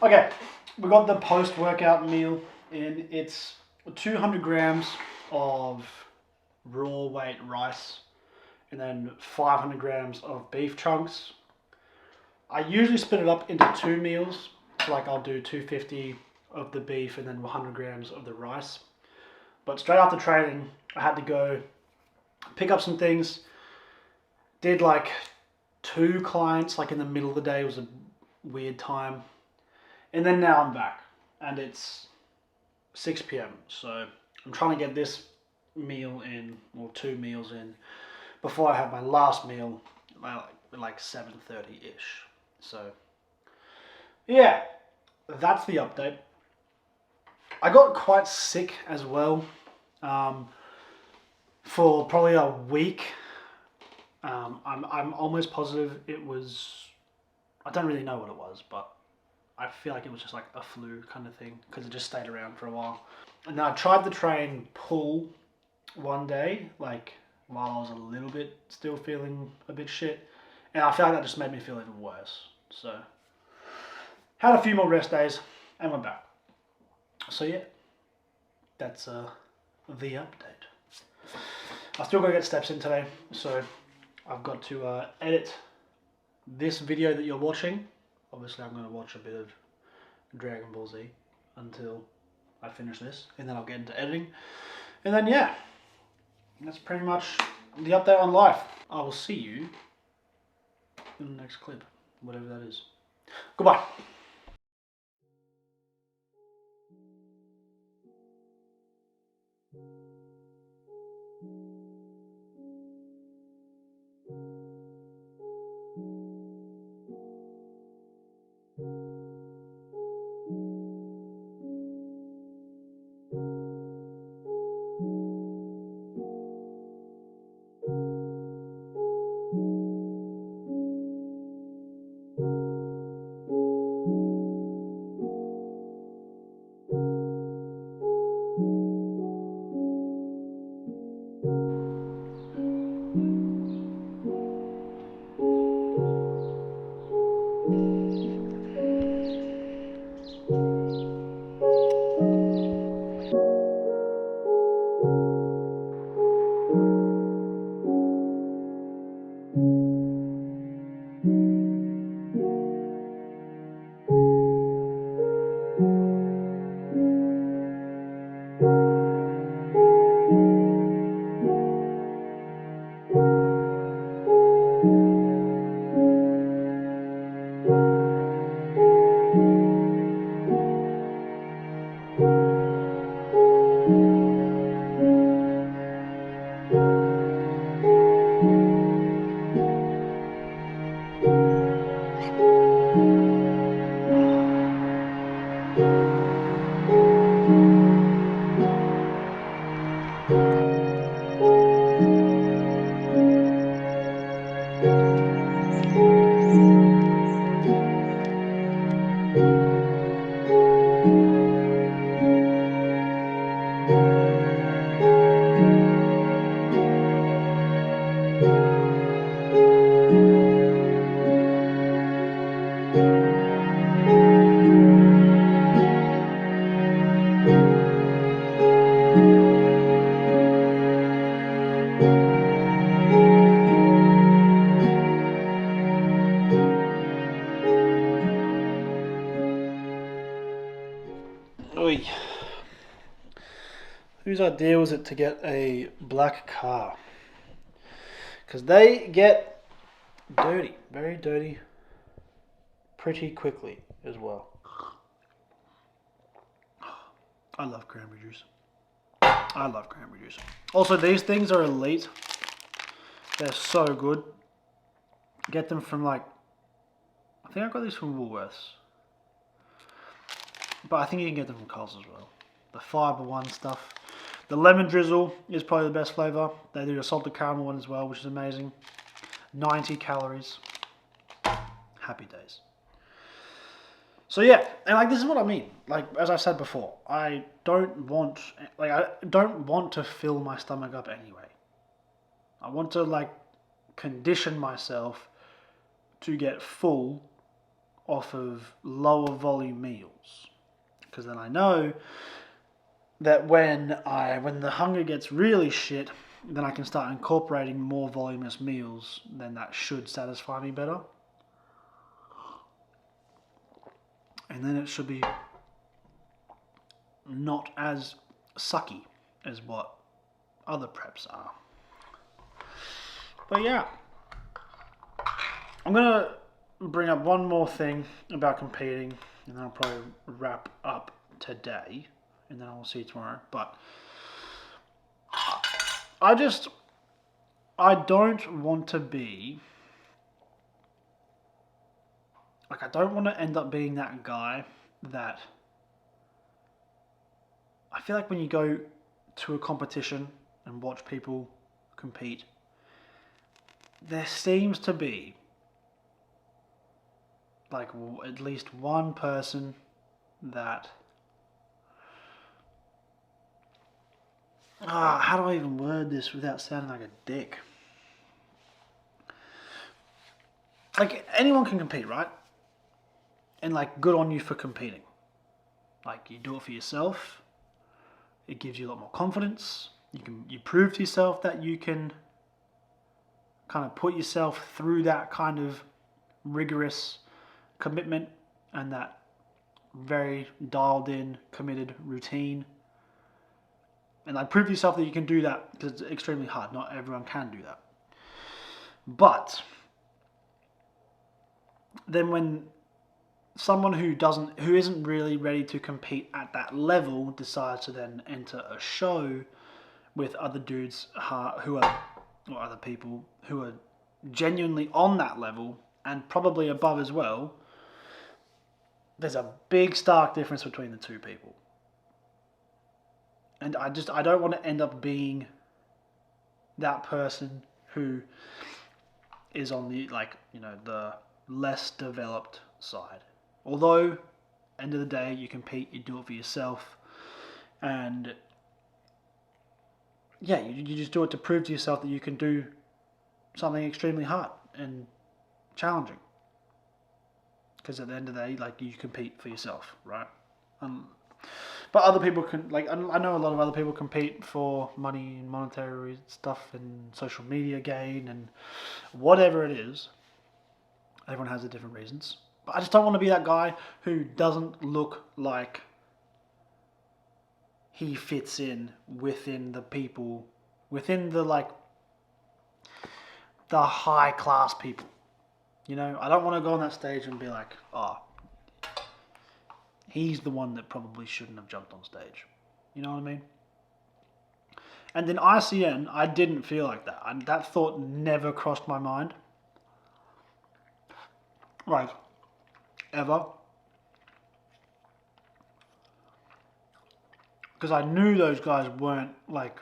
Okay, we got the post-workout meal in. It's 200 grams of raw weight rice and then 500 grams of beef chunks. I usually split it up into two meals. Like I'll do 250 of the beef and then 100 grams of the rice. But straight after training, I had to go pick up some things. Did like 2 clients like in the middle of the day. It was a weird time. And then now I'm back and it's 6 p.m. So I'm trying to get this meal in, or 2 meals in, before I have my last meal, like 7:30-ish. So yeah, that's the update. I got quite sick as well for probably a week. I'm almost positive it was, I don't really know what it was, but I feel like it was just like a flu kind of thing because it just stayed around for a while. And then I tried to train pull one day, like while I was a little bit still feeling a bit shit, and I feel like that just made me feel even worse. So had a few more rest days and went back. So yeah, that's the update. I still got to get steps in today, so I've got to edit this video that you're watching. Obviously, I'm going to watch a bit of Dragon Ball Z until I finish this, and then I'll get into editing. And then yeah, that's pretty much the update on life. I will see you in the next clip, whatever that is. Goodbye. Oi. Whose idea was it to get a black car? Because they get dirty, very dirty, pretty quickly as well. I love cranberry juice. I love cranberry juice. Also, these things are elite. They're so good. Get them from like, I think I got these from Woolworths. But I think you can get them from Coles as well. The Fibre One stuff. The lemon drizzle is probably the best flavour. They do a salted caramel one as well, which is amazing. 90 calories. Happy days. So yeah, and like this is what I mean. Like as I said before, I don't want to fill my stomach up anyway. I want to like condition myself to get full off of lower volume meals, because then I know that when the hunger gets really shit, then I can start incorporating more voluminous meals. Then that should satisfy me better, and then it should be not as sucky as what other preps are. But yeah, I'm gonna bring up one more thing about competing, and then I'll probably wrap up today, and then I'll see you tomorrow. But I don't want to be like, I don't want to end up being that guy that, I feel like when you go to a competition and watch people compete, there seems to be like at least one person that, how do I even word this without sounding like a dick? Like, anyone can compete, right? And like, good on you for competing. Like, you do it for yourself. It gives you a lot more confidence. You prove to yourself that you can kind of put yourself through that kind of rigorous commitment and that very dialed in, committed routine. And like, prove to yourself that you can do that, because it's extremely hard. Not everyone can do that. But then when someone who isn't really ready to compete at that level decides to then enter a show with other dudes who are, or other people who are genuinely on that level and probably above as well, there's a big stark difference between the two people. And I don't want to end up being that person who is on the, like, you know, the less developed side. Although, end of the day, you compete, you do it for yourself, and yeah, you just do it to prove to yourself that you can do something extremely hard and challenging. Because at the end of the day, like, you compete for yourself, right? But other people can, like, I know a lot of other people compete for money and monetary stuff and social media gain and whatever it is. Everyone has their different reasons. But I just don't want to be that guy who doesn't look like he fits in within the people, within the, like, the high class people. You know, I don't want to go on that stage and be like, oh, he's the one that probably shouldn't have jumped on stage. You know what I mean? And in ICN, I didn't feel like that. That thought never crossed my mind. Like, ever. Because I knew those guys weren't, like,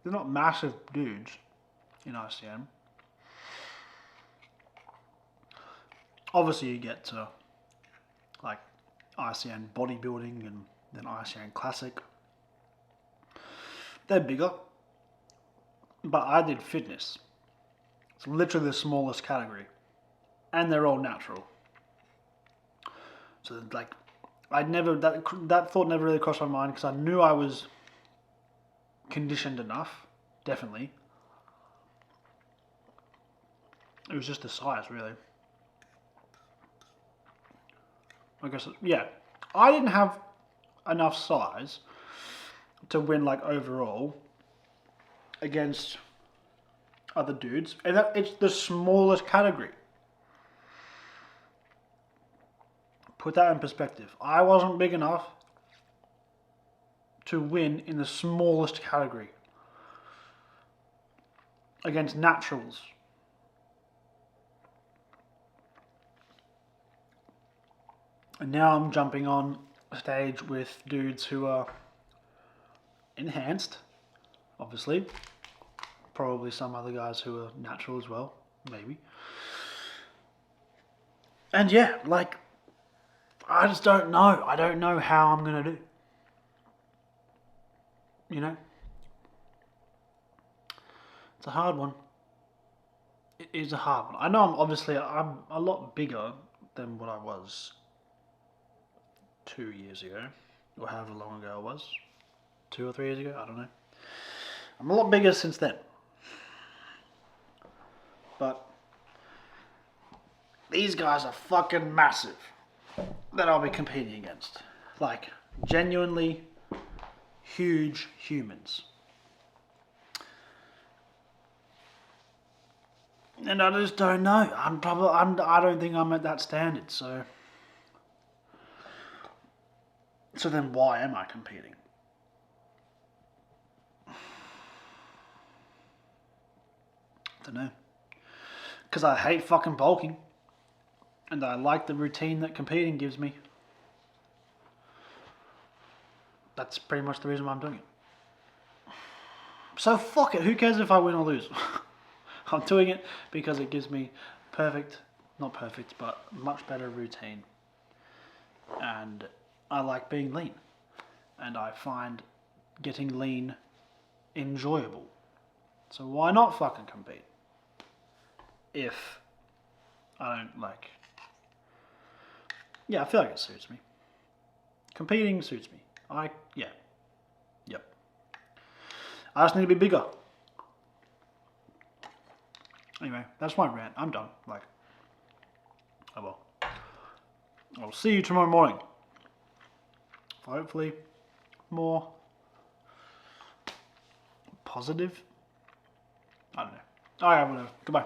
they're not massive dudes in ICN. Obviously, you get to, like, ICN bodybuilding and then ICN classic. They're bigger. But I did fitness. It's literally the smallest category. And they're all natural. So, like, that thought never really crossed my mind, because I knew I was conditioned enough, definitely. It was just the size, really. I guess, yeah. I didn't have enough size to win, like, overall against other dudes. And it's the smallest category. Put that in perspective. I wasn't big enough to win in the smallest category against naturals. And now I'm jumping on stage with dudes who are enhanced, obviously. Probably some other guys who are natural as well, maybe. And yeah, like, I just don't know. I don't know how I'm going to do. You know? It's a hard one. It is a hard one. I know I'm a lot bigger than what I was 2 years ago, or however long ago it was. 2 or 3 years ago, I don't know. I'm a lot bigger since then. But these guys are fucking massive that I'll be competing against. Like, genuinely huge humans. And I just don't know. I don't think I'm at that standard, so then why am I competing? Don't know. Because I hate fucking bulking. And I like the routine that competing gives me. That's pretty much the reason why I'm doing it. So fuck it, who cares if I win or lose? I'm doing it because it gives me not perfect, but much better routine. And I like being lean. And I find getting lean enjoyable. So why not fucking compete? If I don't like... Yeah, I feel like it suits me. Competing suits me. Yep. I just need to be bigger. Anyway, that's my rant. I'm done. Like, oh well. I'll see you tomorrow morning. Hopefully, more positive. I don't know. Alright, whatever. Goodbye.